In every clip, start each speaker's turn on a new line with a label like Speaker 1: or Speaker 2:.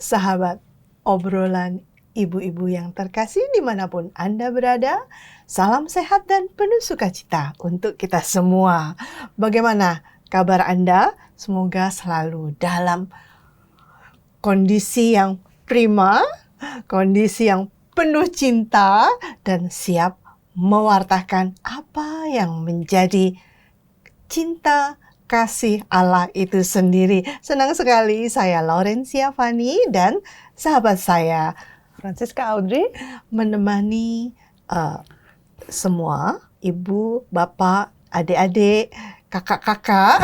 Speaker 1: Sahabat obrolan ibu-ibu yang terkasih dimanapun Anda berada, salam sehat dan penuh sukacita untuk kita semua. Bagaimana kabar Anda? Semoga selalu dalam kondisi yang prima, kondisi yang penuh cinta, dan siap mewartakan apa yang menjadi cinta kasih Allah itu sendiri. Senang sekali saya Laurencia Fani dan sahabat saya
Speaker 2: Francisca Audrey
Speaker 1: menemani semua ibu, bapak, adik-adik, kakak-kakak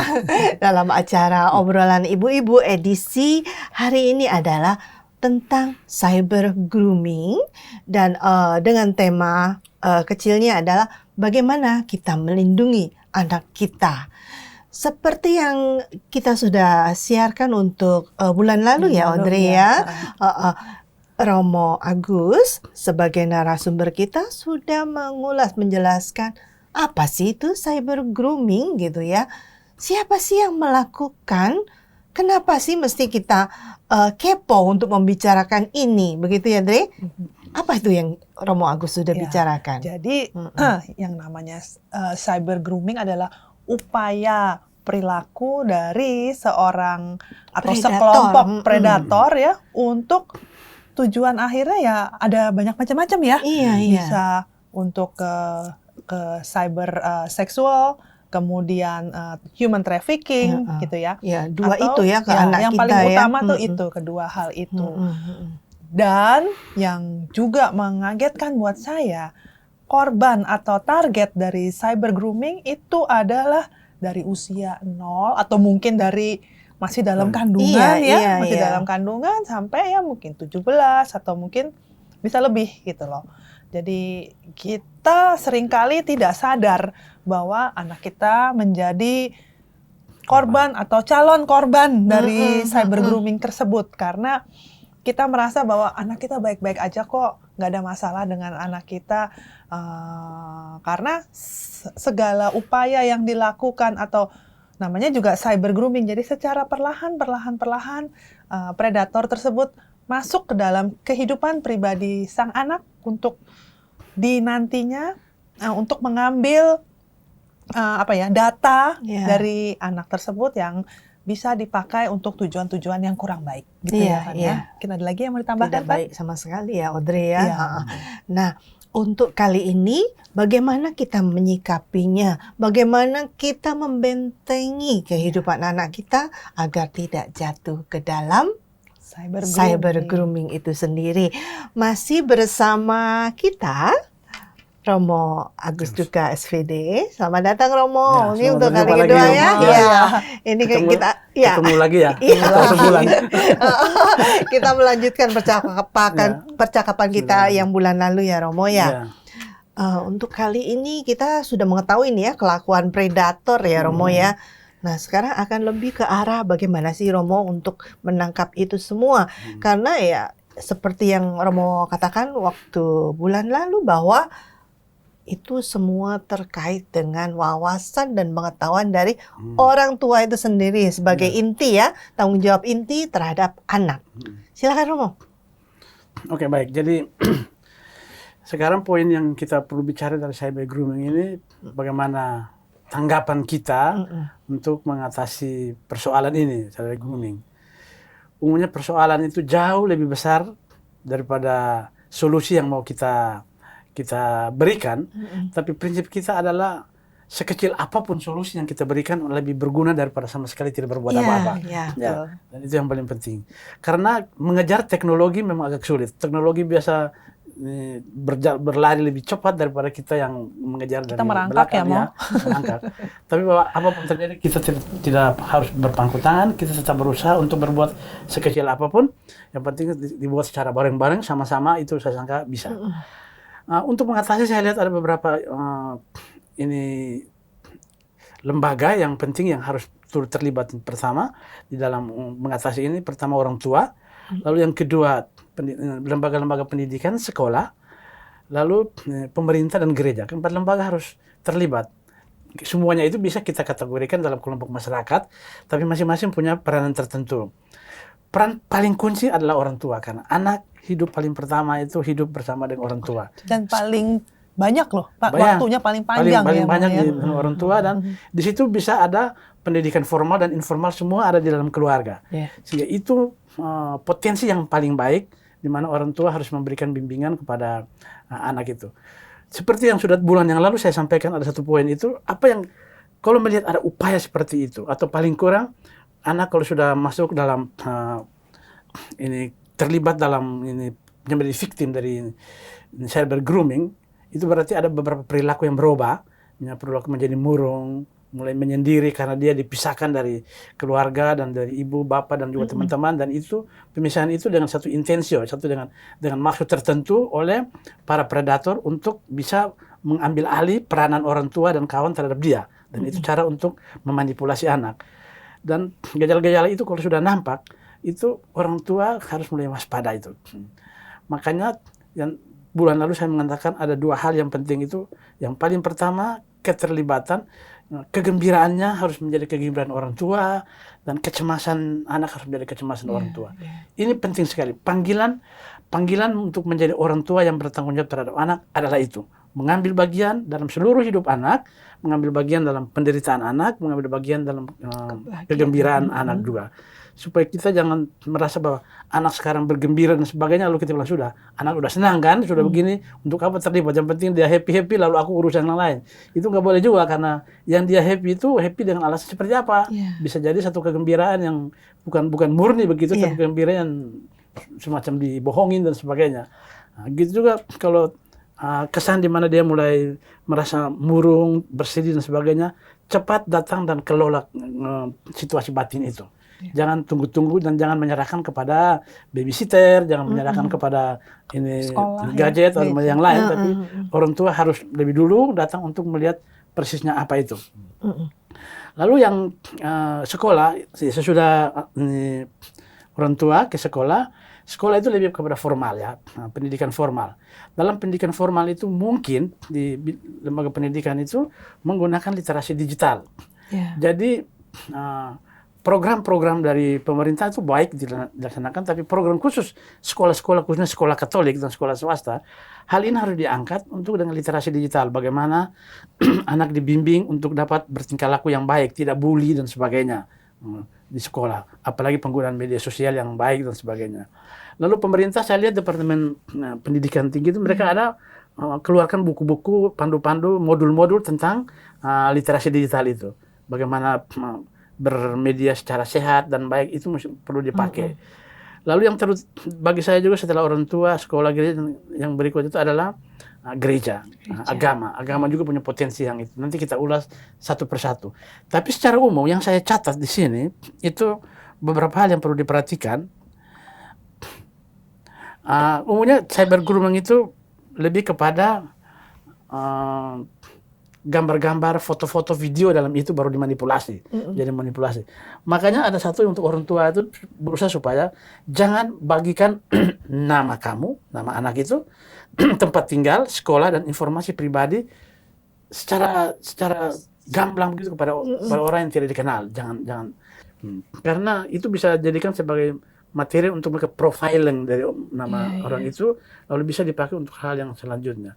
Speaker 1: dalam acara obrolan ibu-ibu edisi hari ini adalah tentang cyber grooming dan dengan tema kecilnya adalah bagaimana kita melindungi anak kita. Seperti yang kita sudah siarkan untuk bulan lalu ya Audrey ya. Romo Agus sebagai narasumber kita sudah menjelaskan apa sih itu cyber grooming gitu ya. Siapa sih yang melakukan? Kenapa sih mesti kita kepo untuk membicarakan ini? Begitu ya Dre? Apa itu yang Romo Agus sudah bicarakan?
Speaker 2: Jadi yang namanya cyber grooming adalah upaya perilaku dari seorang atau sekelompok predator ya untuk tujuan akhirnya ya ada banyak macam-macam ya. Bisa untuk ke cyber seksual, kemudian human trafficking gitu ya.
Speaker 1: Ya, dua
Speaker 2: atau,
Speaker 1: itu ya ke anak
Speaker 2: yang
Speaker 1: kita
Speaker 2: paling
Speaker 1: ya.
Speaker 2: utama tuh itu, kedua hal itu. Dan yang juga mengagetkan buat saya, korban atau target dari cyber grooming itu adalah dari usia 0 atau mungkin dari masih dalam kandungan masih dalam kandungan sampai ya mungkin 17 atau mungkin bisa lebih gitu loh. Jadi kita seringkali tidak sadar bahwa anak kita menjadi korban atau calon korban dari cyber grooming tersebut karena kita merasa bahwa anak kita baik-baik aja kok, nggak ada masalah dengan anak kita karena segala upaya yang dilakukan atau namanya juga cyber grooming. Jadi secara perlahan predator tersebut masuk ke dalam kehidupan pribadi sang anak untuk nantinya untuk mengambil data dari anak tersebut yang bisa dipakai untuk tujuan-tujuan yang kurang baik gitu ya. Mungkin ada lagi yang mau ditambahkan?
Speaker 1: Tidak baik sama sekali ya Audrey ya. Nah, untuk kali ini bagaimana kita menyikapinya? Bagaimana kita membentengi kehidupan anak kita agar tidak jatuh ke dalam cyber grooming itu sendiri? Masih bersama kita Romo Agus Duka SVD. Selamat datang Romo. Ini untuk kali kedua ya. Ini kita
Speaker 3: ketemu lagi ya. Sebulan.
Speaker 1: Kita melanjutkan percakapan kita yang bulan lalu ya Romo ya. Untuk kali ini kita sudah mengetahui nih ya kelakuan predator ya Romo ya. Nah sekarang akan lebih ke arah bagaimana sih Romo untuk menangkap itu semua. Karena ya seperti yang Romo katakan waktu bulan lalu bahwa itu semua terkait dengan wawasan dan pengetahuan dari orang tua itu sendiri sebagai inti ya, tanggung jawab inti terhadap anak. Silakan Romo.
Speaker 3: Oke, baik. Jadi sekarang poin yang kita perlu bicara dari cyber grooming ini bagaimana tanggapan kita untuk mengatasi persoalan ini, cyber grooming. Umumnya persoalan itu jauh lebih besar daripada solusi yang mau kita berikan, tapi prinsip kita adalah sekecil apapun solusi yang kita berikan lebih berguna daripada sama sekali tidak berbuat apa-apa. Dan itu yang paling penting. Karena mengejar teknologi memang agak sulit. Teknologi biasa berlari lebih cepat daripada kita yang mengejar
Speaker 2: kita
Speaker 3: dari
Speaker 2: merangkak
Speaker 3: belakang merangkak. Tapi bahwa apapun terjadi kita tidak harus berpangku tangan, kita tetap berusaha untuk berbuat sekecil apapun. Yang penting dibuat secara bareng-bareng sama-sama, itu saya sangka bisa. Untuk mengatasi saya lihat ada beberapa lembaga yang penting yang harus turut terlibat. Pertama di dalam mengatasi ini, pertama orang tua, lalu yang kedua lembaga-lembaga pendidikan, sekolah, lalu pemerintah dan gereja. Keempat lembaga harus terlibat. Semuanya itu bisa kita kategorikan dalam kelompok masyarakat, tapi masing-masing punya peranan tertentu. Peran paling kunci adalah orang tua, karena anak hidup paling pertama itu hidup bersama dengan orang tua.
Speaker 2: Dan paling banyak loh, Pak,
Speaker 3: Banyak.
Speaker 2: waktunya paling panjang
Speaker 3: paling
Speaker 2: ya.
Speaker 3: banyak
Speaker 2: Bang, ya.
Speaker 3: di orang tua, dan di situ bisa ada pendidikan formal dan informal, semua ada di dalam keluarga.
Speaker 2: Yeah.
Speaker 3: Sehingga itu potensi yang paling baik, di mana orang tua harus memberikan bimbingan kepada anak itu. Seperti yang sudah bulan yang lalu saya sampaikan, ada satu poin itu, apa yang kalau melihat ada upaya seperti itu, atau paling kurang anak kalau sudah masuk dalam ini terlibat dalam ini menjadi victim dari cyber grooming, itu berarti ada beberapa perilaku yang berubah, perilaku menjadi murung, mulai menyendiri karena dia dipisahkan dari keluarga dan dari ibu, bapak dan juga teman-teman, dan itu pemisahan itu dengan satu intensio, dengan maksud tertentu oleh para predator untuk bisa mengambil alih peranan orang tua dan kawan terhadap dia, dan itu cara untuk memanipulasi anak. Dan gejala-gejala itu kalau sudah nampak, itu orang tua harus mulai waspada itu. Makanya yang bulan lalu saya mengatakan ada dua hal yang penting itu. Yang paling pertama, keterlibatan, kegembiraannya harus menjadi kegembiraan orang tua, dan kecemasan anak harus menjadi kecemasan orang tua. Ini penting sekali. Panggilan untuk menjadi orang tua yang bertanggung jawab terhadap anak adalah itu. Mengambil bagian dalam seluruh hidup anak, mengambil bagian dalam penderitaan anak, mengambil bagian dalam kegembiraan anak juga. Supaya kita jangan merasa bahwa anak sekarang bergembira dan sebagainya, lalu kita bilang sudah, anak udah senang kan, sudah begini, untuk apa terlibat, yang penting dia happy-happy, lalu aku urusan yang lain. Itu nggak boleh juga, karena yang dia happy itu happy dengan alasan seperti apa. Bisa jadi satu kegembiraan yang bukan murni begitu, tapi kegembiraan yang semacam dibohongin dan sebagainya. Nah, gitu juga kalau kesan di mana dia mulai merasa murung, bersedih dan sebagainya, cepat datang dan kelola situasi batin itu. Jangan tunggu-tunggu dan jangan menyerahkan kepada babysitter, jangan menyerahkan kepada ini
Speaker 2: sekolah,
Speaker 3: gadget atau yang lain, tapi orang tua harus lebih dulu datang untuk melihat persisnya apa itu. Lalu yang sekolah, sesudah orang tua ke sekolah itu lebih kepada formal ya, pendidikan formal. Dalam pendidikan formal itu mungkin di lembaga pendidikan itu menggunakan literasi digital. Jadi program-program dari pemerintah itu baik dilaksanakan, tapi program khusus sekolah-sekolah, khususnya sekolah Katolik dan sekolah swasta, hal ini harus diangkat untuk dengan literasi digital. Bagaimana anak dibimbing untuk dapat bertingkah laku yang baik, tidak bully dan sebagainya di sekolah. Apalagi penggunaan media sosial yang baik dan sebagainya. Lalu pemerintah, saya lihat Departemen Pendidikan Tinggi itu mereka ada keluarkan buku-buku, pandu-pandu, modul-modul tentang literasi digital itu. Bagaimana bermedia secara sehat dan baik, itu perlu dipakai. Lalu yang bagi saya juga setelah orang tua, sekolah, gereja, yang berikut itu adalah gereja. Agama. Agama juga punya potensi yang itu. Nanti kita ulas satu persatu. Tapi secara umum yang saya catat di sini itu beberapa hal yang perlu diperhatikan. Umumnya cyber grooming itu lebih kepada gambar-gambar, foto-foto, video dalam itu baru dimanipulasi. Jadi manipulasi. Makanya ada satu untuk orang tua itu berusaha supaya jangan bagikan nama kamu, nama anak itu, tempat tinggal, sekolah, dan informasi pribadi secara gamblang begitu kepada orang yang tidak dikenal. Jangan. Karena itu bisa jadikan sebagai materi untuk mereka profiling dari nama orang itu, lalu bisa dipakai untuk hal yang selanjutnya.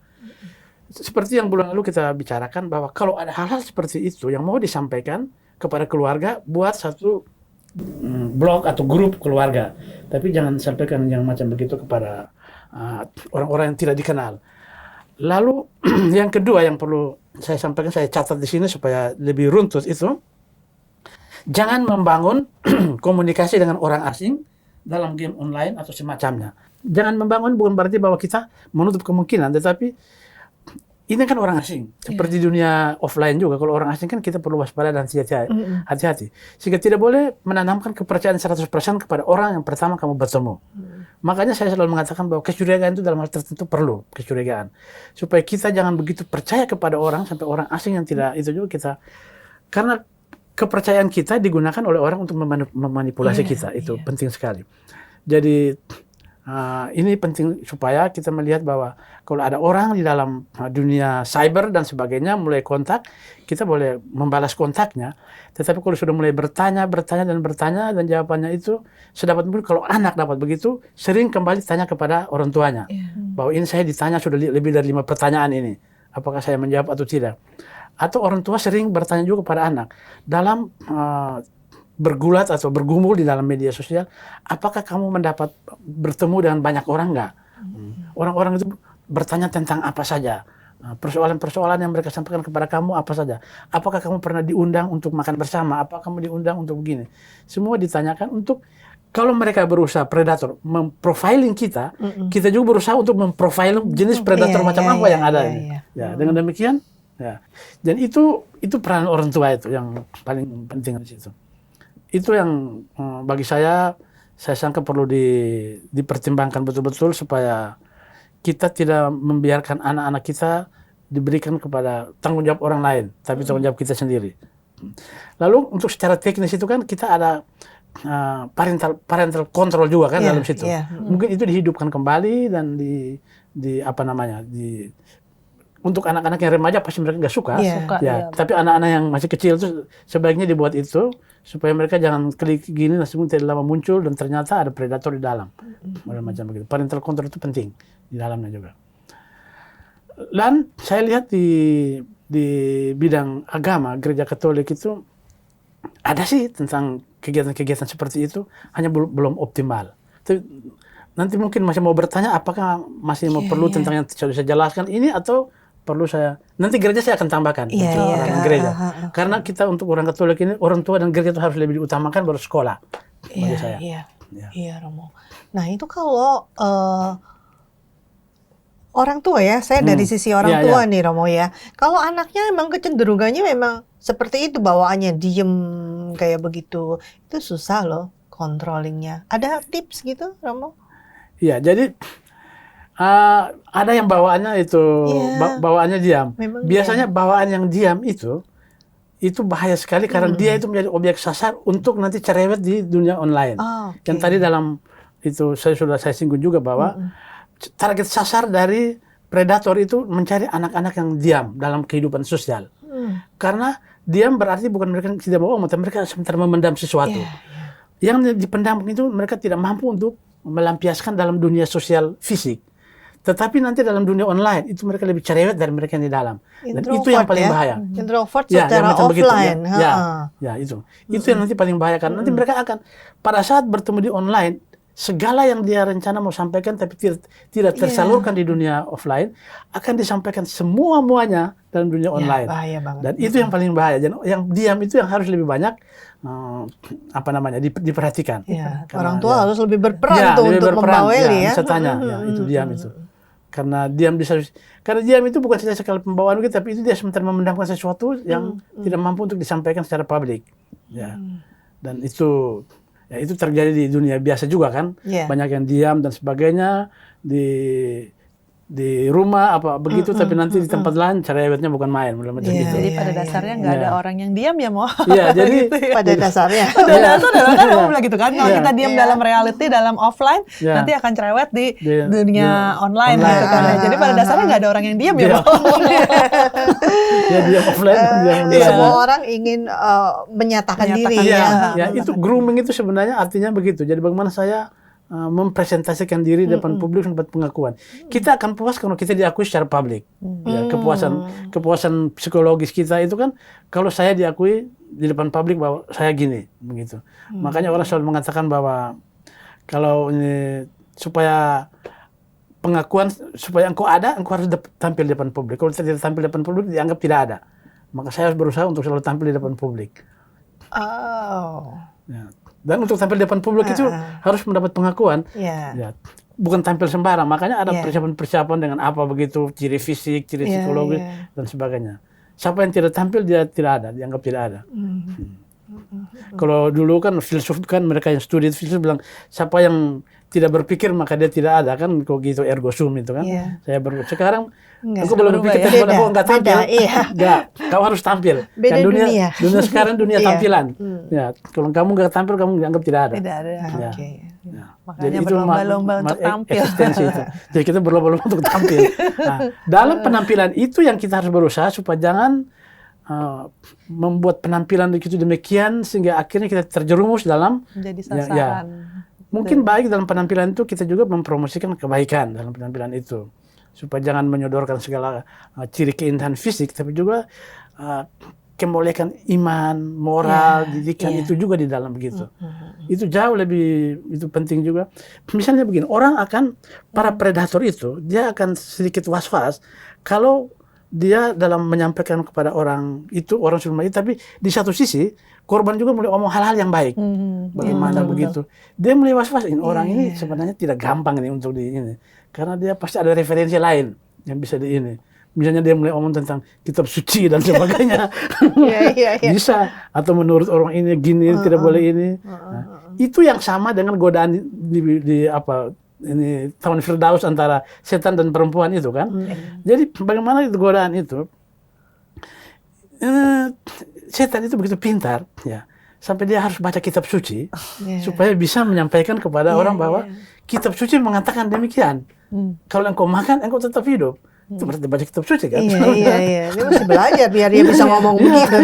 Speaker 3: Seperti yang bulan lalu kita bicarakan, bahwa kalau ada hal-hal seperti itu yang mau disampaikan kepada keluarga, buat satu blog atau grup keluarga. Tapi jangan sampaikan yang macam begitu kepada orang-orang yang tidak dikenal. Lalu yang kedua yang perlu saya sampaikan, saya catat di sini supaya lebih runtut itu, jangan membangun komunikasi dengan orang asing dalam game online atau semacamnya. Jangan membangun bukan berarti bahwa kita menutup kemungkinan, tetapi ini kan orang asing. Seperti dunia offline juga, kalau orang asing kan kita perlu waspada dan hati-hati. Sehingga tidak boleh menanamkan kepercayaan 100% kepada orang yang pertama kamu bertemu. Makanya saya selalu mengatakan bahwa kecurigaan itu dalam hal tertentu perlu kecurigaan. Supaya kita jangan begitu percaya kepada orang, sampai orang asing yang tidak itu juga kita. Karena kepercayaan kita digunakan oleh orang untuk memanipulasi kita. Itu penting sekali. Jadi ini penting supaya kita melihat bahwa kalau ada orang di dalam dunia cyber dan sebagainya mulai kontak, kita boleh membalas kontaknya. Tetapi kalau sudah mulai bertanya dan jawabannya itu sedapat mungkin, kalau anak dapat begitu, sering kembali tanya kepada orang tuanya. Bahwa ini saya ditanya sudah lebih dari 5 pertanyaan ini. Apakah saya menjawab atau tidak? Atau orang tua sering bertanya juga kepada anak. Dalam bergulat atau bergumul di dalam media sosial, apakah kamu mendapat bertemu dengan banyak orang enggak? Orang-orang itu bertanya tentang apa saja. Persoalan-persoalan yang mereka sampaikan kepada kamu apa saja. Apakah kamu pernah diundang untuk makan bersama? Apakah kamu diundang untuk begini? Semua ditanyakan untuk, kalau mereka berusaha predator memprofiling kita, kita juga berusaha untuk memprofiling jenis predator macam apa yang ada ini. Ya, dengan demikian, ya. Dan itu peran orang tua itu yang paling penting di situ. Itu yang bagi saya sangka perlu dipertimbangkan betul-betul supaya kita tidak membiarkan anak-anak kita diberikan kepada tanggung jawab orang lain, tapi tanggung jawab kita sendiri. Lalu untuk secara teknis itu kan kita ada parental control juga kan dalam situ. Mungkin itu dihidupkan kembali dan untuk anak-anak yang remaja pasti mereka nggak suka. Tapi anak-anak yang masih kecil itu sebaiknya dibuat itu supaya mereka jangan klik gini langsung tidak lama muncul dan ternyata ada predator di dalam. Macam begitu. Parental control itu penting di dalamnya juga. Dan saya lihat di bidang agama, gereja Katolik itu ada sih tentang kegiatan-kegiatan seperti itu, hanya belum optimal. Nanti mungkin masih mau bertanya apakah masih mau perlu tentang yang saya jelaskan ini, atau perlu nanti gereja saya akan tambahkan orang gereja. Karena kita untuk orang Katolik ini, orang tua dan gereja itu harus lebih diutamakan baru sekolah. Bagi saya.
Speaker 1: Iya, Romo. Nah, itu kalau orang tua ya, saya dari sisi orang tua nih Romo ya. Kalau anaknya emang kecenderungannya memang seperti itu, bawaannya diem kayak begitu, itu susah loh controllingnya. Ada tips gitu Romo?
Speaker 3: Iya, jadi ada yang bawaannya itu bawaannya diam. Memang biasanya bawaan yang diam itu bahaya sekali karena dia itu menjadi objek sasar untuk nanti cerewet di dunia online. Yang tadi dalam itu saya singgung juga bahwa target sasar dari predator itu mencari anak-anak yang diam dalam kehidupan sosial. Karena diam berarti bukan mereka tidak mau, tapi mereka sebentar memendam sesuatu. Yang dipendam itu mereka tidak mampu untuk melampiaskan dalam dunia sosial fisik. Tetapi nanti dalam dunia online itu mereka lebih cerewet dari mereka yang di dalam. Dan itu yang paling bahaya.
Speaker 1: Introvert secara offline.
Speaker 3: Itu yang nanti paling bahaya, karena nanti mereka akan pada saat bertemu di online, segala yang dia rencana mau sampaikan tapi tidak tersalurkan di dunia offline akan disampaikan semuanya dalam dunia online.
Speaker 1: Bahaya banget.
Speaker 3: Dan itu yang paling bahaya. Dan yang diam itu yang harus lebih banyak diperhatikan.
Speaker 1: Orang tua harus lebih berperan untuk membaweli ya.
Speaker 3: Bisa tanya, itu diam itu. Karena diam itu bukan saja sekali pembawaan kita, tapi itu dia sebentar memendamkan sesuatu yang tidak mampu untuk disampaikan secara publik. Dan itu terjadi di dunia biasa juga kan. Banyak yang diam dan sebagainya di rumah begitu, tapi nanti di tempat lain cerewetnya bukan main, macam gitu.
Speaker 2: Jadi pada dasarnya nggak ada orang yang diam ya, Mo.
Speaker 3: Jadi
Speaker 1: pada dasarnya.
Speaker 2: Pada dasarnya kan kamu bilang gitu kan, kalau kita diam dalam reality, dalam offline, nanti akan cerewet di dunia online gitu kan. Jadi pada dasarnya nggak ada orang yang diam ya, Mo.
Speaker 3: Diam offline,
Speaker 1: semua orang ingin menyatakan diri.
Speaker 3: Itu grooming itu sebenarnya artinya begitu. Jadi bagaimana saya mempresentasikan diri depan publik tempat pengakuan. Kita akan puas kalau kita diakui secara publik. Kepuasan psikologis kita itu kan kalau saya diakui di depan publik bahwa saya gini, begitu. Makanya orang selalu mengatakan bahwa kalau ini supaya pengakuan, supaya engkau harus tampil di depan publik. Kalau tidak tampil di depan publik dianggap tidak ada. Maka saya harus berusaha untuk selalu tampil di depan publik. Dan untuk tampil di depan publik itu harus mendapat pengakuan. Bukan tampil sembarang. Makanya ada persiapan-persiapan dengan apa begitu, ciri fisik, ciri psikologis dan sebagainya. Siapa yang tidak tampil dia tidak ada, dianggap tidak ada. Kalau dulu kan filsuf kan mereka yang studi filsuf bilang siapa yang tidak berpikir maka dia tidak ada kan, kok gitu ergo sum itu kan. Sekarang aku belum berpikir aku enggak tampil. Kau harus tampil.
Speaker 1: Beda
Speaker 3: kan dunia sekarang dunia tampilan. Kalau kamu enggak tampil kamu dianggap tidak ada.
Speaker 1: Tidak ada.
Speaker 3: Ya.
Speaker 2: Makanya berlomba-lomba untuk tampil.
Speaker 3: Eksistensi itu. Jadi kita berlomba-lomba untuk tampil. Nah, dalam penampilan itu yang kita harus berusaha supaya jangan membuat penampilan begitu demikian sehingga akhirnya kita terjerumus dalam
Speaker 2: menjadi sasaran.
Speaker 3: Mungkin baik dalam penampilan itu kita juga mempromosikan kebaikan dalam penampilan itu. Supaya jangan menyodorkan segala ciri keindahan fisik, tapi juga kemuliaan iman, moral, didikan itu juga di dalam begitu. Itu jauh lebih itu penting juga. Misalnya begini, para predator itu dia akan sedikit was-was kalau dia dalam menyampaikan kepada orang sebelum itu, tapi di satu sisi korban juga mulai ngomong hal-hal yang baik. Bagaimana begitu? Dia mulai was-was, orang ini sebenarnya tidak gampang ini untuk ini. Karena dia pasti ada referensi lain yang bisa di ini. Misalnya dia mulai ngomong tentang kitab suci dan sebagainya. Bisa. Atau menurut orang ini gini, tidak boleh ini. Nah, itu yang sama dengan godaan ini tahun Firdaus antara setan dan perempuan itu kan. Jadi bagaimana itu godaan itu? Setan itu begitu pintar ya. Sampai dia harus baca kitab suci supaya bisa menyampaikan kepada orang bahwa kitab suci mengatakan demikian. Kalau engkau makan, engkau tetap hidup. Itu berarti baca kitab suci kan?
Speaker 1: Iya. Dia mesti belajar biar dia bisa ngomong begitu.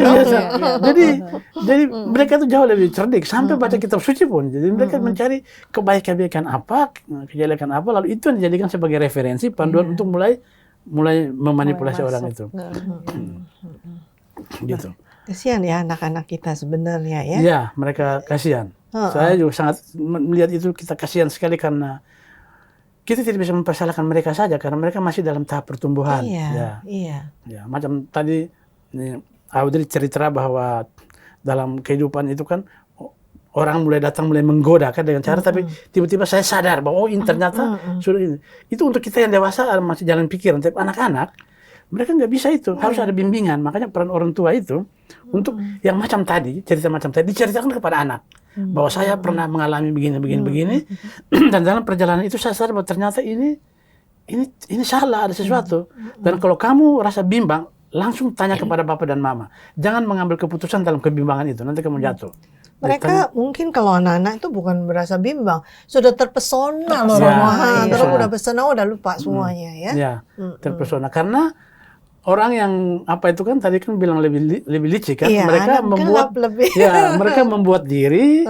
Speaker 3: Jadi mereka itu jauh lebih cerdik sampai baca kitab suci pun. Jadi mereka mencari kebaikan apa, kejelekan apa, lalu itu yang dijadikan sebagai referensi panduan untuk mulai memanipulasi orang itu. Gitu.
Speaker 1: Kasihan ya anak-anak kita sebenarnya ya.
Speaker 3: Iya, mereka kasihan. Saya juga sangat melihat itu, kita kasihan sekali karena kita tidak bisa mempersalahkan mereka saja karena mereka masih dalam tahap pertumbuhan.
Speaker 1: Iya.
Speaker 3: Ya, macam tadi Audrey cerita bahwa dalam kehidupan itu kan orang mulai datang mulai menggoda kan dengan cara tapi tiba-tiba saya sadar bahwa ini ternyata sudah ini. Itu untuk kita yang dewasa masih jalan pikiran, tapi anak-anak mereka nggak bisa itu, harus ada bimbingan. Makanya peran orang tua itu untuk yang macam tadi, cerita macam tadi diceritakan kepada anak. Bahwa saya pernah mengalami begini, dan dalam perjalanan itu saya sadar bahwa ternyata ini salah, ada sesuatu. Dan kalau kamu rasa bimbang, langsung tanya kepada bapak dan mama. Jangan mengambil keputusan dalam kebimbangan itu, nanti kamu jatuh.
Speaker 1: Mereka mungkin kalau anak-anak itu bukan merasa bimbang, sudah terpesona loh Romo. Terus udah pesona, udah lupa semuanya ya.
Speaker 3: Ya, terpesona karena orang yang itu kan tadi kan bilang lebih licik kan, mereka membuat mereka membuat diri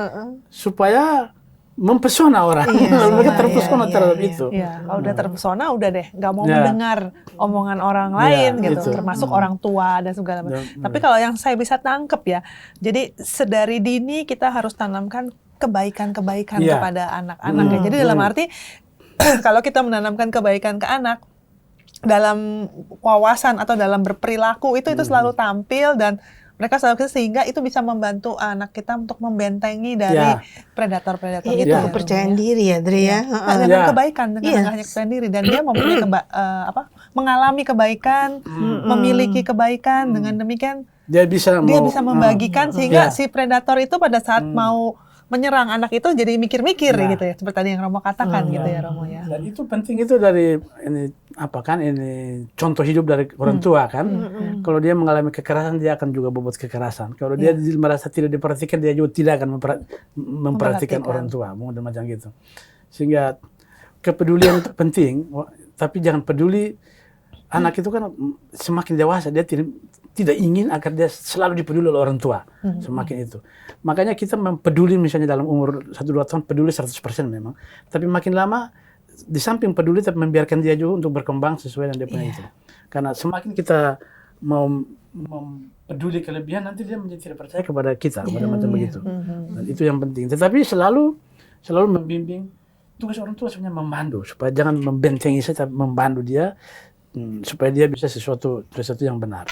Speaker 3: supaya mempesona orang. Mereka terpesona terhadap itu.
Speaker 2: Kalau udah terpesona udah deh nggak mau mendengar omongan orang lain gitu, termasuk orang tua dan segala macam. Tapi kalau yang saya bisa tangkep ya, jadi sedari dini kita harus tanamkan kebaikan-kebaikan kepada anak-anak ya. Jadi dalam arti kalau kita menanamkan kebaikan ke anak dalam wawasan atau dalam berperilaku itu selalu tampil dan mereka selalu sehingga itu bisa membantu anak kita untuk membentengi dari predator-predator
Speaker 1: itu kepercayaan diri ya, Dri ya.
Speaker 2: Dengan kebaikan, dengan hanya kepercayaan diri dan dia mempunyai mengalami kebaikan, memiliki kebaikan, dengan demikian dia bisa membagikan sehingga si predator itu pada saat mau menyerang anak itu jadi mikir-mikir gitu ya, seperti tadi yang Romo katakan gitu ya Romo ya.
Speaker 3: Dan itu penting itu dari ini contoh hidup dari orang tua kan. Kalau dia mengalami kekerasan dia akan juga berbuat kekerasan. Kalau dia merasa tidak diperhatikan dia juga tidak akan memperhatikan orang tua, mungkin macam gitu. Sehingga kepedulian itu penting, tapi jangan peduli anak itu kan semakin dewasa dia tidak ingin agar dia selalu dipeduli oleh orang tua. Semakin itu. Makanya kita mempeduli misalnya dalam umur 1-2 tahun peduli 100% memang. Tapi makin lama di samping peduli tapi membiarkan dia juga untuk berkembang sesuai dengan dia punya itu. Karena semakin kita mau peduli kelebihan nanti dia menjadi tidak percaya kepada kita, macam begitu. Dan itu yang penting. Tetapi selalu membimbing. Tugas orang tua sebenarnya membantu supaya jangan membentengi saya tapi membantu dia supaya dia bisa sesuatu yang benar.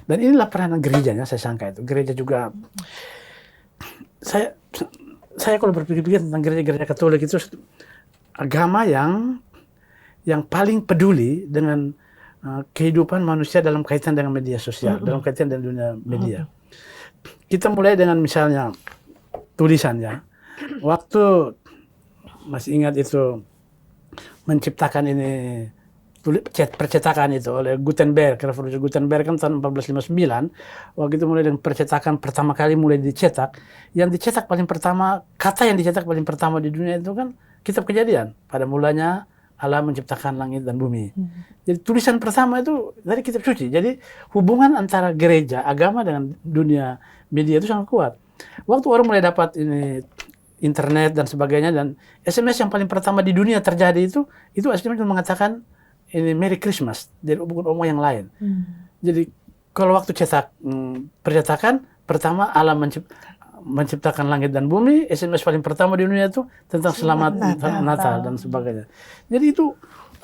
Speaker 3: Dan inilah peranan gerejanya saya sangka itu. Gereja juga saya kalau berpikir tentang gereja Katolik itu agama yang paling peduli dengan kehidupan manusia dalam kaitan dengan media sosial, dalam kaitan dengan dunia media. Kita mulai dengan misalnya tulisannya. Waktu masih ingat itu menciptakan ini percetakan itu oleh Gutenberg, revolusi Gutenberg kan tahun 1459. Waktu itu mulai dengan percetakan pertama kali mulai dicetak. Yang dicetak paling pertama, kata yang dicetak paling pertama di dunia itu kan Kitab Kejadian. Pada mulanya Allah menciptakan langit dan bumi. Jadi tulisan pertama itu dari kitab suci. Jadi hubungan antara gereja, agama dengan dunia media itu sangat kuat. Waktu orang mulai dapat ini internet dan sebagainya, dan SMS yang paling pertama di dunia terjadi itu SMS mengatakan ini Merry Christmas, jadi bukan omong yang lain. Jadi kalau waktu cetak percetakan pertama Allah menciptakan langit dan bumi, SMS paling pertama di dunia itu tentang selamat Natal dan sebagainya. Jadi itu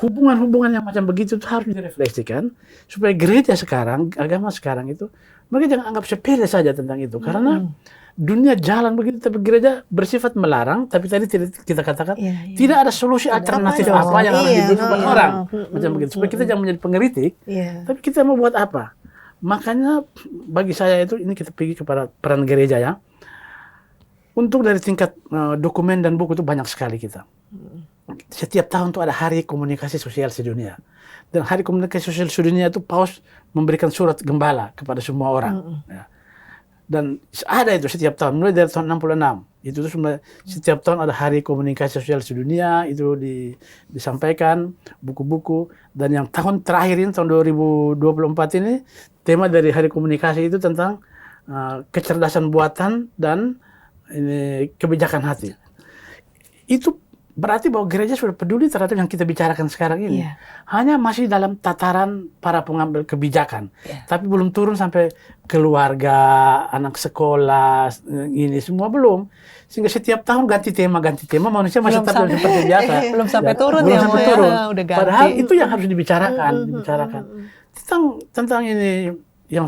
Speaker 3: hubungan-hubungan yang macam begitu itu harus direfleksikan supaya gereja sekarang, agama sekarang itu mereka jangan anggap sepele saja tentang itu, karena dunia jalan begitu, tapi gereja bersifat melarang. Tapi tadi kita katakan tidak ada solusi alternatif apa yang harus dibutuhkan orang macam begitu, supaya kita jangan menjadi pengkritik, tapi kita mau buat apa. Makanya bagi saya itu ini kita pergi kepada peran gereja ya. Untuk dari tingkat dokumen dan buku itu banyak sekali kita. Setiap tahun itu ada Hari Komunikasi Sosial Sedunia. Dan Hari Komunikasi Sosial Sedunia itu Paus memberikan surat gembala kepada semua orang. Ya. Dan ada itu setiap tahun, mulai dari tahun 66. Itu tuh setiap tahun ada Hari Komunikasi Sosial Sedunia, itu disampaikan buku-buku. Dan yang tahun terakhir ini, tahun 2024 ini, tema dari Hari Komunikasi itu tentang kecerdasan buatan dan ini kebijakan hati. Itu berarti bahwa gereja sudah peduli terhadap yang kita bicarakan sekarang ini. Hanya masih dalam tataran para pengambil kebijakan. Tapi belum turun sampai keluarga, anak sekolah, ini semua belum. Sehingga setiap tahun ganti tema, manusia masih tetap seperti biasa.
Speaker 2: Belum sampai turun
Speaker 3: belum
Speaker 2: ya,
Speaker 3: sampai turun.
Speaker 2: Udah ganti.
Speaker 3: Padahal itu yang harus dibicarakan. Tentang ini yang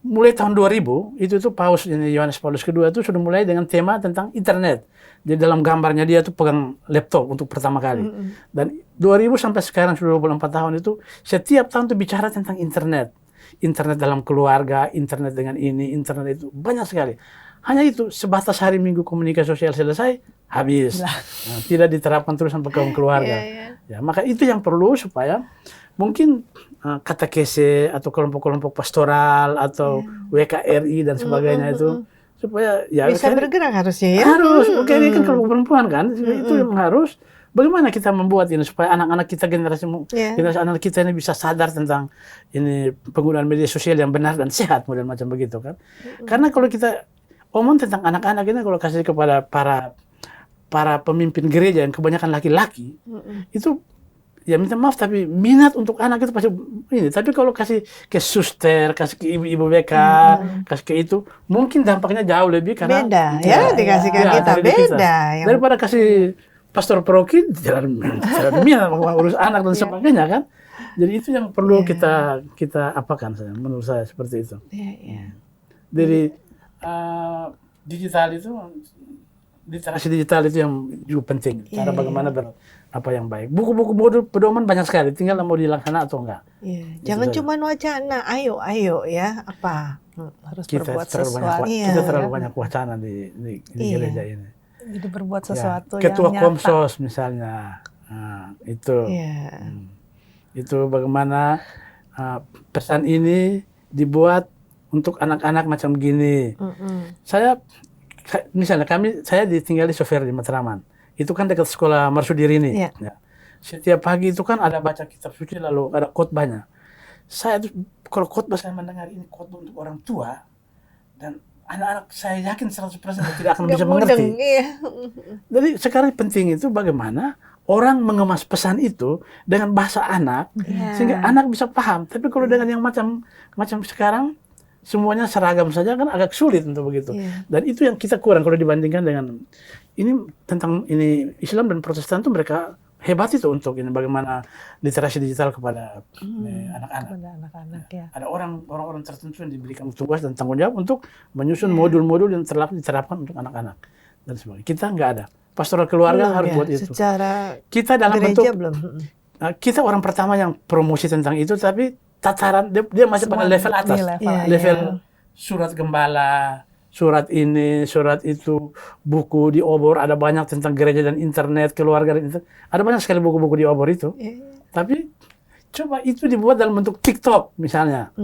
Speaker 3: mulai tahun 2000 itu tuh Paus ini Yohanes Paulus kedua itu sudah mulai dengan tema tentang internet. Jadi dalam gambarnya dia tuh pegang laptop untuk pertama kali. Dan 2000 sampai sekarang sudah 24 tahun itu setiap tahun tuh bicara tentang internet. Internet dalam keluarga, internet dengan ini, internet itu banyak sekali. Hanya itu sebatas hari Minggu komunikasi sosial selesai habis. Nah, tidak diterapkan terus sampai ke keluarga. Ya, maka itu yang perlu supaya mungkin katekese atau kelompok-kelompok pastoral atau WKRI dan sebagainya itu supaya ya
Speaker 1: bisa bergerak harusnya ya.
Speaker 3: Harus, ini kan kelompok perempuan kan, itu yang harus. Bagaimana kita membuat ini supaya anak-anak kita generasi anak kita ini bisa sadar tentang ini penggunaan media sosial yang benar dan sehat model macam begitu kan. Karena kalau kita omong tentang anak-anak ini kalau kasih kepada para pemimpin gereja yang kebanyakan laki-laki itu ya minta maaf tapi minat untuk anak itu pasti ini. Tapi kalau kasih ke suster, kasih ke ibu-ibu BK, kasih ke itu, mungkin dampaknya jauh lebih karena
Speaker 1: beda ya dikasihkan kita beda.
Speaker 3: Daripada kasih pastor paroki tidak minat urus anak dan sebagainya kan. Jadi itu yang perlu kita apakan menurut saya seperti itu. Dari digital itu, literasi digital itu yang juga penting. Cara bagaimana apa yang baik. Buku-buku pedoman banyak sekali, tinggal mau dilaksanakan atau enggak.
Speaker 1: Jangan cuma wacana, ayo ya, apa?
Speaker 2: Harus berbuat sesuatu.
Speaker 3: Kita terlalu banyak wacana di gereja ini.
Speaker 2: Jadi berbuat sesuatu
Speaker 3: Ketua
Speaker 2: yang nyata.
Speaker 3: Komsos misalnya, itu. Itu bagaimana pesan ini dibuat untuk anak-anak macam gini. Saya misalnya saya ditinggal di Sofer di Matraman. Itu kan dekat sekolah Marsudirini. Ya. Setiap pagi itu kan ada baca kitab suci lalu ada khotbahnya. Saya kalau khotbah saya mendengar ini khotbah untuk orang tua dan anak-anak saya yakin 100% tidak akan bisa mengerti. Jadi sekarang penting itu bagaimana orang mengemas pesan itu dengan bahasa anak sehingga anak bisa paham. Tapi kalau dengan yang macam sekarang semuanya seragam saja kan agak sulit untuk begitu. Dan itu yang kita kurang kalau dibandingkan dengan ini tentang ini Islam dan Protestan itu mereka hebat itu untuk ini bagaimana literasi digital kepada anak-anak. Ada orang-orang tertentu yang diberikan tugas dan tanggung jawab untuk menyusun modul-modul yang diterapkan untuk anak-anak dan sebagainya. Kita nggak ada. Pastoral keluarga harus buat itu.
Speaker 1: Secara
Speaker 3: kita dalam bentuk
Speaker 1: belum.
Speaker 3: Kita orang pertama yang promosi tentang itu, tapi tataran dia masih pada level atas, level surat gembala, surat ini, surat itu, buku di obor, ada banyak tentang gereja dan internet, keluarga dan internet. Ada banyak sekali buku-buku di obor itu. Tapi Coba itu dibuat dalam bentuk TikTok misalnya.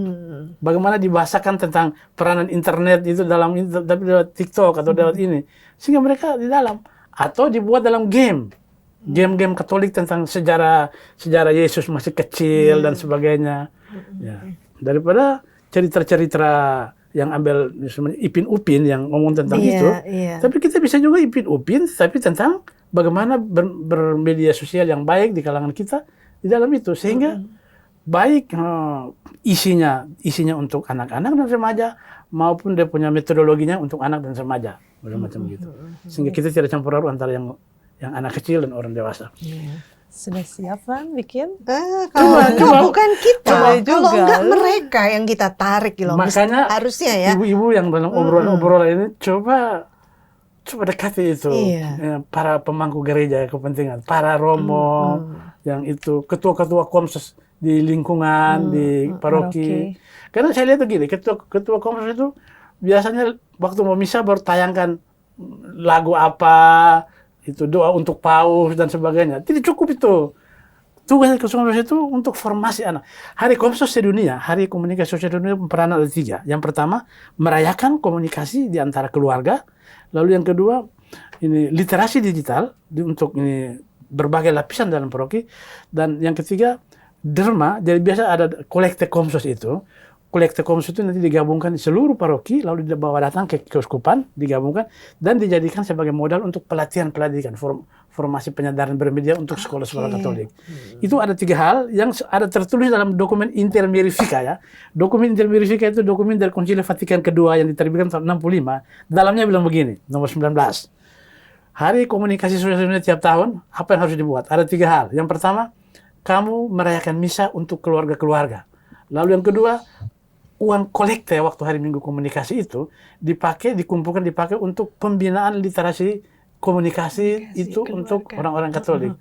Speaker 3: Bagaimana dibahasakan tentang peranan internet itu tapi lewat TikTok atau lewat ini. Sehingga mereka di dalam. Atau dibuat dalam game. Game-game Katolik tentang sejarah Yesus masih kecil dan sebagainya. Ya. Daripada cerita-cerita yang ambil Ipin Upin yang ngomong tentang itu. Tapi kita bisa juga Ipin Upin tapi tentang bagaimana bermedia sosial yang baik di kalangan kita di dalam itu. Sehingga baik isinya untuk anak-anak dan remaja maupun dia punya metodologinya untuk anak dan remaja. Macam gitu. Sehingga kita tidak campur aduk antara yang anak kecil dan orang dewasa.
Speaker 2: Sudah siap kan bikin?
Speaker 1: Kalau bukan kita, kalau
Speaker 2: juga.
Speaker 1: enggak mereka yang kita tarik gitu.
Speaker 3: Makanya
Speaker 1: harusnya ya.
Speaker 3: Ibu-ibu yang dalam obrolan ini coba dekati itu. Para pemangku gereja kepentingan, para romo yang itu ketua-ketua komsos di lingkungan di paroki. Karena saya lihat begini, ketua komsos itu biasanya waktu mau misa baru tayangkan lagu apa, itu doa untuk paus dan sebagainya. Tidak cukup itu. Tugas Komsos itu untuk formasi anak. Hari Komsos sedunia, Hari Komunikasi Sosial Dunia peranan ada 3. Yang pertama, merayakan komunikasi di antara keluarga. Lalu yang kedua, ini literasi digital untuk ini berbagai lapisan dalam paroki. Dan yang ketiga, derma. Jadi biasa ada kolekte Komsos itu. Kolekte Komsos itu nanti digabungkan di seluruh paroki, lalu dibawa datang ke keuskupan, digabungkan, dan dijadikan sebagai modal untuk pelatihan-pelatihan, formasi penyadaran bermedia untuk sekolah-sekolah Katolik. Itu ada 3 hal yang ada tertulis dalam dokumen Inter Mirifica ya. Dokumen Inter Mirifica itu dokumen dari Konsili Vatikan kedua yang diterbitkan tahun 65. Dalamnya bilang begini, nomor 19. Hari Komunikasi Sosial Dunia tiap tahun, apa yang harus dibuat? Ada 3 hal. Yang pertama, kamu merayakan misa untuk keluarga-keluarga. Lalu yang kedua, uang kolekte waktu hari Minggu komunikasi itu dikumpulkan dipakai untuk pembinaan literasi komunikasi itu keluarga. Untuk orang-orang Katolik.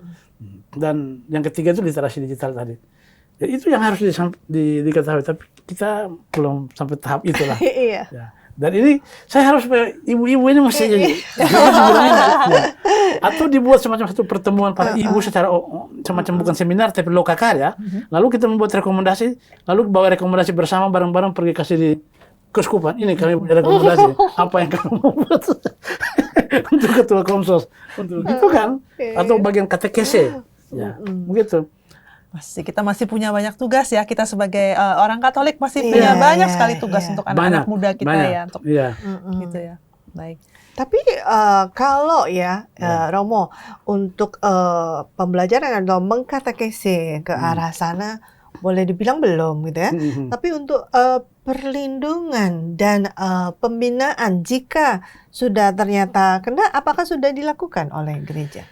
Speaker 3: Dan yang ketiga itu literasi digital tadi. Ya, itu yang harus diketahui, tapi kita belum sampai tahap itulah. Ya. Dan ini saya harus supaya ibu-ibu ini mesti jadi. Atau dibuat semacam satu pertemuan para ibu secara semacam bukan seminar tapi lokakarya. Lalu kita membuat rekomendasi, lalu bawa rekomendasi bersama bareng-bareng pergi kasih di keuskupan. Ini kami punya rekomendasi. Apa yang kamu mau buat untuk ketua komsos, untuk gitu kan? Atau bagian katekese. Ya, begitu.
Speaker 2: Kita masih punya banyak tugas ya, kita sebagai orang Katolik masih punya banyak sekali tugas untuk anak-anak muda kita ya, untuk gitu ya. Baik.
Speaker 1: Tapi kalau Romo untuk pembelajaran atau mengkatekese ke arah sana boleh dibilang belum gitu ya. Tapi untuk perlindungan dan pembinaan jika sudah ternyata kena, apakah sudah dilakukan oleh gereja?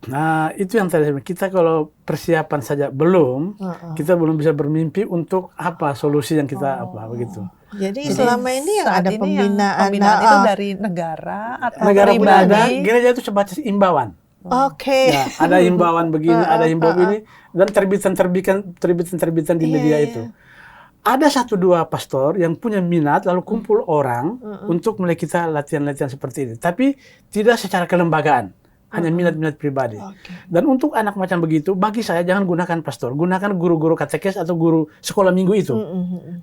Speaker 3: Nah, itu yang tadi kita kalau persiapan saja belum, kita belum bisa bermimpi untuk apa solusi yang kita begitu.
Speaker 1: Jadi selama ini yang ada pembinaan
Speaker 2: itu dari negara atau
Speaker 3: negara
Speaker 2: pribadi?
Speaker 3: pun ada, gereja itu sebatas imbauan. Ya, ada himbauan begini, ada himbauan ini, dan terbitan di media itu. Ada 1-2 pastor yang punya minat lalu kumpul orang untuk mulai kita latihan-latihan seperti ini, tapi tidak secara kelembagaan. Hanya minat-minat pribadi. Dan untuk anak macam begitu, bagi saya jangan gunakan pastor, gunakan guru-guru katekes atau guru sekolah minggu itu.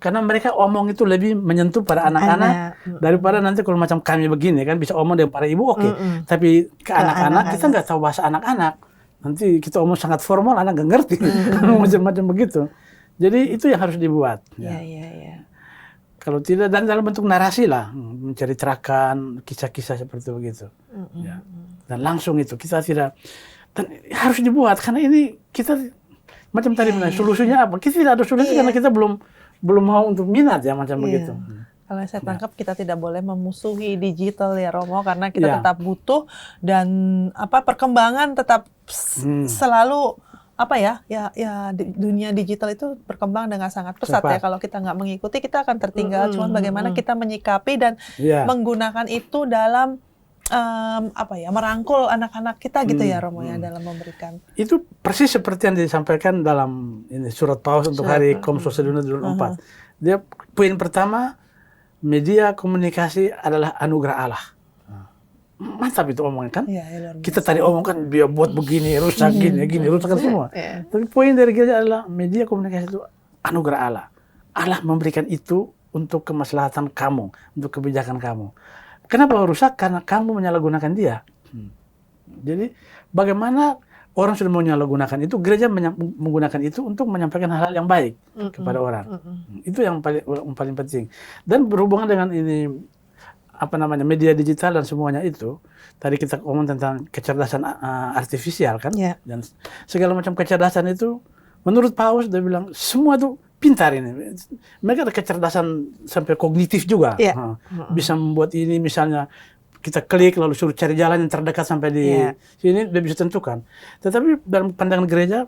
Speaker 3: Karena mereka omong itu lebih menyentuh pada anak-anak daripada nanti kalau macam kami begini kan bisa omong dengan para ibu tapi ke anak-anak kita nggak tahu bahasa anak-anak. Nanti kita omong sangat formal, anak nggak ngerti macam-macam begitu. Jadi itu yang harus dibuat. Kalau tidak, dan dalam bentuk narasi lah, menceritakan kisah-kisah seperti begitu. Dan langsung itu kita tidak, dan harus dibuat karena ini kita macam tadi solusinya apa? Kita tidak ada solusi karena kita belum mau untuk minat ya macam begitu.
Speaker 2: Kalau saya tangkap kita tidak boleh memusuhi digital ya Romo, karena kita tetap butuh dan perkembangan tetap selalu dunia digital itu berkembang dengan sangat pesat ya. Kalau kita nggak mengikuti kita akan tertinggal. Cuman bagaimana kita menyikapi dan menggunakan itu dalam merangkul anak-anak kita gitu ya Romo ya, dalam memberikan.
Speaker 3: Itu persis seperti yang disampaikan dalam ini surat Paus untuk Hari Komsos Dunia 2004. Dia poin pertama, media komunikasi adalah anugerah Allah. mantap itu omongan kan.
Speaker 2: Iya, luar biasa.
Speaker 3: Kita tadi omongkan dia buat begini, rusak gini, rusak semua.
Speaker 1: Iya.
Speaker 3: Tapi poin dari gereja adalah media komunikasi itu anugerah Allah. Allah memberikan itu untuk kemaslahatan kamu, untuk kebijakan kamu. Kenapa rusak? Karena kamu menyalahgunakan dia. Jadi bagaimana orang sudah menyalahgunakan itu, gereja menggunakan itu untuk menyampaikan hal-hal yang baik kepada orang. Itu yang paling penting. Dan berhubungan dengan ini media digital dan semuanya itu. Tadi kita ngomong tentang kecerdasan artifisial kan, dan segala macam kecerdasan itu, menurut Paus dia bilang semua itu pintar ini. Mereka ada kecerdasan sampai kognitif juga. Bisa membuat ini misalnya. Kita klik lalu suruh cari jalan yang terdekat sampai di sini, dia bisa tentukan. Tetapi dalam pandangan gereja,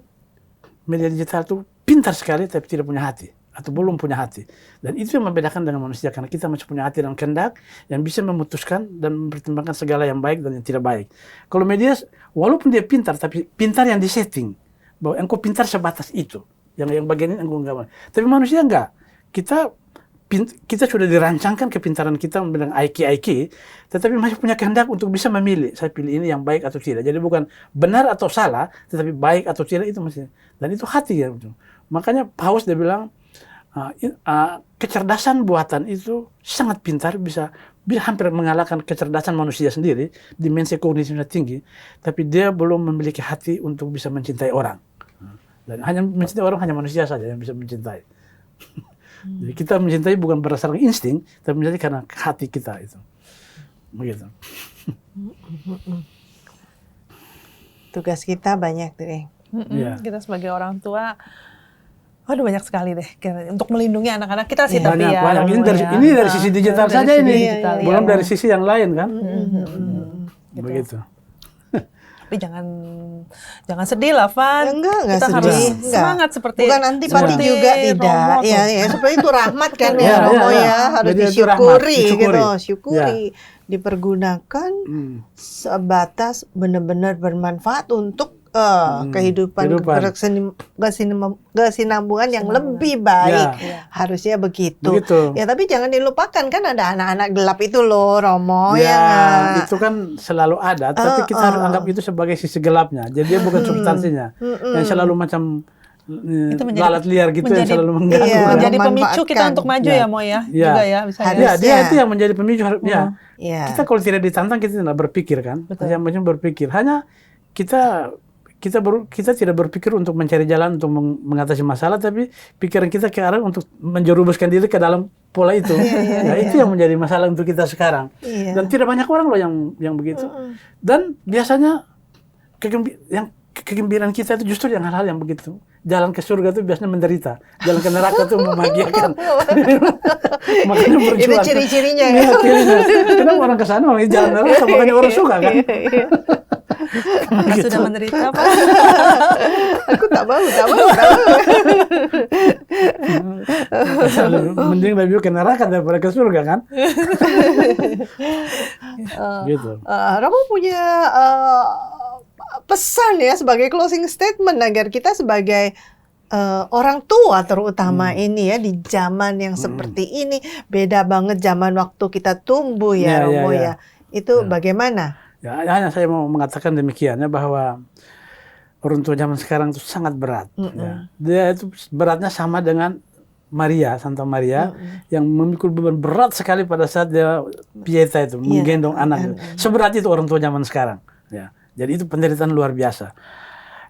Speaker 3: media digital itu pintar sekali tapi tidak punya hati atau belum punya hati. Dan itu yang membedakan dengan manusia, karena kita masih punya hati dan kehendak yang bisa memutuskan dan mempertimbangkan segala yang baik dan yang tidak baik. Kalau media, walaupun dia pintar, tapi pintar yang disetting. Bahwa engkau pintar sebatas itu. Yang bagian ini engkau enggak. Tapi manusia enggak. Kita sudah dirancangkan kepintaran kita bilang IQ, tetapi masih punya kehendak untuk bisa memilih. Saya pilih ini yang baik atau tidak. Jadi bukan benar atau salah, tetapi baik atau tidak itu masih. Dan itu hati ya. Makanya Paus dia bilang kecerdasan buatan itu sangat pintar, bisa hampir mengalahkan kecerdasan manusia sendiri, dimensi kognitifnya tinggi, tapi dia belum memiliki hati untuk bisa mencintai orang. Dan hanya mencintai orang hanya manusia saja yang bisa mencintai. Jadi kita mencintai bukan berdasarkan insting, tapi mencintai karena hati kita itu. Begitu.
Speaker 1: Tugas kita banyak deh.
Speaker 2: Kita sebagai orang tua, banyak sekali deh untuk melindungi anak-anak kita sih. Tapi
Speaker 3: banyak. Ini dari sisi digital saja ini, belum dari sisi yang lain kan. Begitu.
Speaker 2: Tapi jangan sedih lah, Van.
Speaker 1: Enggak
Speaker 2: kita
Speaker 1: sedih.
Speaker 2: harus semangat seperti
Speaker 1: bukan antipati juga tidak. Ya, seperti itu rahmat kan ya, Romo harus disyukuri gitu, syukuri. Dipergunakan sebatas benar-benar bermanfaat untuk kehidupan kesinambungan yang lebih baik. Harusnya begitu. Ya, tapi jangan dilupakan kan ada anak-anak gelap itu loh, Romo.
Speaker 3: Itu kan selalu ada, tapi kita harus anggap itu sebagai sisi gelapnya. Jadi dia bukan substansinya. Yang selalu macam lalat liar gitu yang selalu mengganggu.
Speaker 2: Menjadi pemicu kita untuk maju ya, Mo ya. Juga ya, misalnya.
Speaker 3: Dia itu yang menjadi pemicu. Kita kalau tidak ditantang kita tidak berpikir kan. Yang macam berpikir. Hanya kita tidak berpikir untuk mencari jalan untuk mengatasi masalah, tapi pikiran kita ke arah untuk menjerumuskan diri ke dalam pola itu. Itu yang menjadi masalah untuk kita sekarang. Dan tidak banyak orang loh yang begitu. Dan biasanya kegembiraan kita itu justru yang hal-hal yang begitu. Jalan ke surga itu biasanya menderita, jalan ke neraka itu membahagiakan. Makanya berjuang.
Speaker 1: Itu ciri-cirinya.
Speaker 3: Kenapa orang ke sana jalan neraka, makanya orang suka kan?
Speaker 2: Gitu. Sudah menderita Pak?
Speaker 1: Aku tak mau.
Speaker 3: Mending lebih ke neraka daripada ke surga kan? Gitu.
Speaker 1: Romo punya pesan ya sebagai closing statement agar kita sebagai orang tua terutama ini ya di zaman yang seperti ini, beda banget zaman waktu kita tumbuh ya, Romo ya. Itu bagaimana?
Speaker 3: Ya, hanya saya mau mengatakan demikian ya, bahwa orang tua zaman sekarang itu sangat berat. Dia itu beratnya sama dengan Santa Maria yang memikul beban berat sekali pada saat dia pieta itu menggendong anak. Seberat itu orang tua zaman sekarang. Ya, jadi itu penderitaan luar biasa.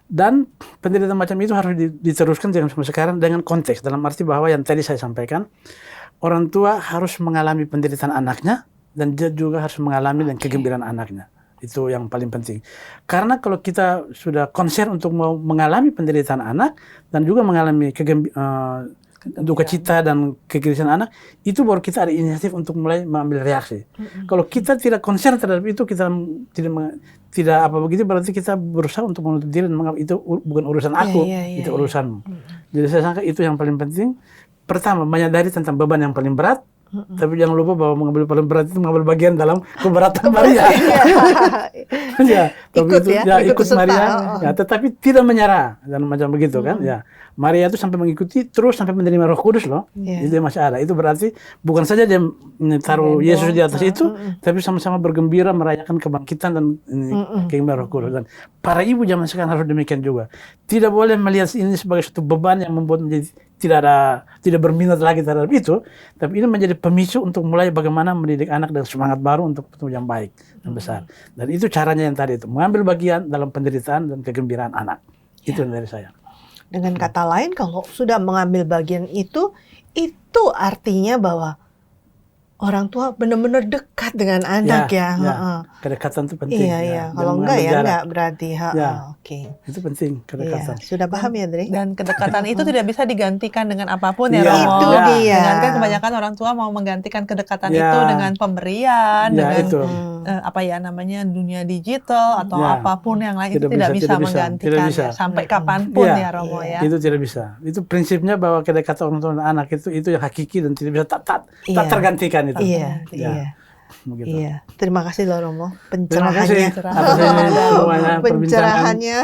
Speaker 3: Dan penderitaan macam itu harus diteruskan sampai sekarang dengan konteks, dalam arti bahwa yang tadi saya sampaikan, orang tua harus mengalami penderitaan anaknya dan dia juga harus mengalami dan kegembiraan anaknya. Itu yang paling penting. Karena kalau kita sudah concern untuk mau mengalami penderitaan anak dan juga mengalami duka cita dan kegelisahan anak, itu baru kita ada inisiatif untuk mulai mengambil reaksi. Kalau kita tidak concern terhadap itu, kita tidak apa begitu, berarti kita berusaha untuk menutup diri dan menganggap itu bukan urusan aku, itu urusanmu. Jadi saya sangka itu yang paling penting. Pertama, menyadari tentang beban yang paling berat. Tapi jangan lupa bahwa mengambil paling berat itu mengambil bagian dalam keberatan Maria. Ikut Maria, ya, tetapi tidak menyerah dan macam begitu kan. Ya, Maria itu sampai mengikuti terus sampai menerima Roh Kudus loh.
Speaker 1: Iya.
Speaker 3: Itu masih ada. Itu berarti bukan saja dia taruh
Speaker 1: Gendong.
Speaker 3: Yesus di atas itu, tapi sama-sama bergembira merayakan kebangkitan dan keimanan Roh Kudus. Dan para ibu zaman sekarang harus demikian juga. Tidak boleh melihat ini sebagai suatu beban yang membuat menjadi tidak berminat lagi terhadap itu, tapi ini menjadi pemicu untuk mulai bagaimana mendidik anak dengan semangat baru untuk bertumbuh yang baik dan besar. Dan itu caranya yang tadi itu, mengambil bagian dalam penderitaan dan kegembiraan anak. Itu dari saya.
Speaker 1: Dengan kata lain, kalau sudah mengambil bagian itu artinya bahwa orang tua benar-benar dekat dengan anak ya.
Speaker 3: Kedekatan itu penting.
Speaker 1: Iya. Kalau enggak ya enggak berarti. Oke.
Speaker 3: Itu penting, kedekatan.
Speaker 1: Sudah paham ya, Dre?
Speaker 2: Dan kedekatan itu tidak bisa digantikan dengan apapun ya,
Speaker 3: Iya,
Speaker 2: Romo.
Speaker 1: Itu dia.
Speaker 2: Dengan kan kebanyakan orang tua mau menggantikan kedekatan itu dengan pemberian, dengan
Speaker 3: itu.
Speaker 2: dunia digital atau apapun yang lain, itu tidak bisa menggantikan ya, sampai kapanpun ya, Romo ya.
Speaker 3: Itu tidak bisa. Itu prinsipnya bahwa kedekatan orang tua dan anak itu yang hakiki dan tidak bisa tak tergantikan itu.
Speaker 1: Iya.
Speaker 3: Begitu.
Speaker 1: Iya. Terima kasih loh Romo
Speaker 3: Terima kasih
Speaker 1: pencerahannya.
Speaker 3: atas ini semuanya perbincangan.
Speaker 1: Pencerahannya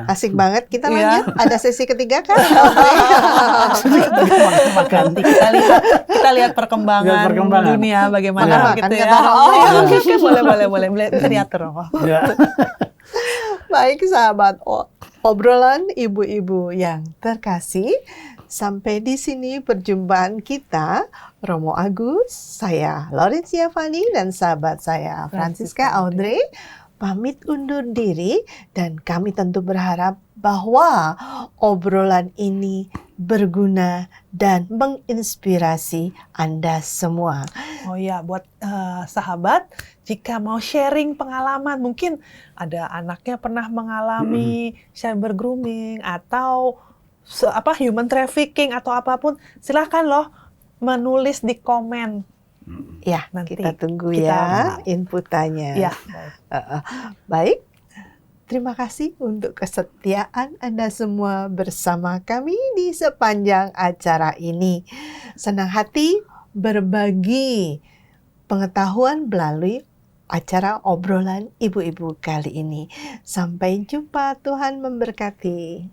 Speaker 1: asik banget. Kita lanjut. Ada sesi ketiga kan?
Speaker 2: Nanti kita lihat perkembangan dunia bagaimana gitu ya. Oke, boleh bisa diatur, Romo.
Speaker 1: Baik sahabat obrolan ibu-ibu yang terkasih, sampai di sini perjumpaan kita. Romo Agus, saya Laurencia Fani, dan sahabat saya Francisca Audrey pamit undur diri, dan kami tentu berharap bahwa obrolan ini berguna dan menginspirasi Anda semua.
Speaker 2: Oh ya, buat sahabat, jika mau sharing pengalaman, mungkin ada anaknya pernah mengalami cyber grooming atau human trafficking atau apapun, silahkan loh menulis di komen.
Speaker 1: Ya,
Speaker 2: Nanti
Speaker 1: kita tunggu ya inputannya.
Speaker 2: Ya.
Speaker 1: Baik, terima kasih untuk kesetiaan Anda semua bersama kami di sepanjang acara ini. Senang hati berbagi pengetahuan melalui acara obrolan ibu-ibu kali ini. Sampai jumpa, Tuhan memberkati.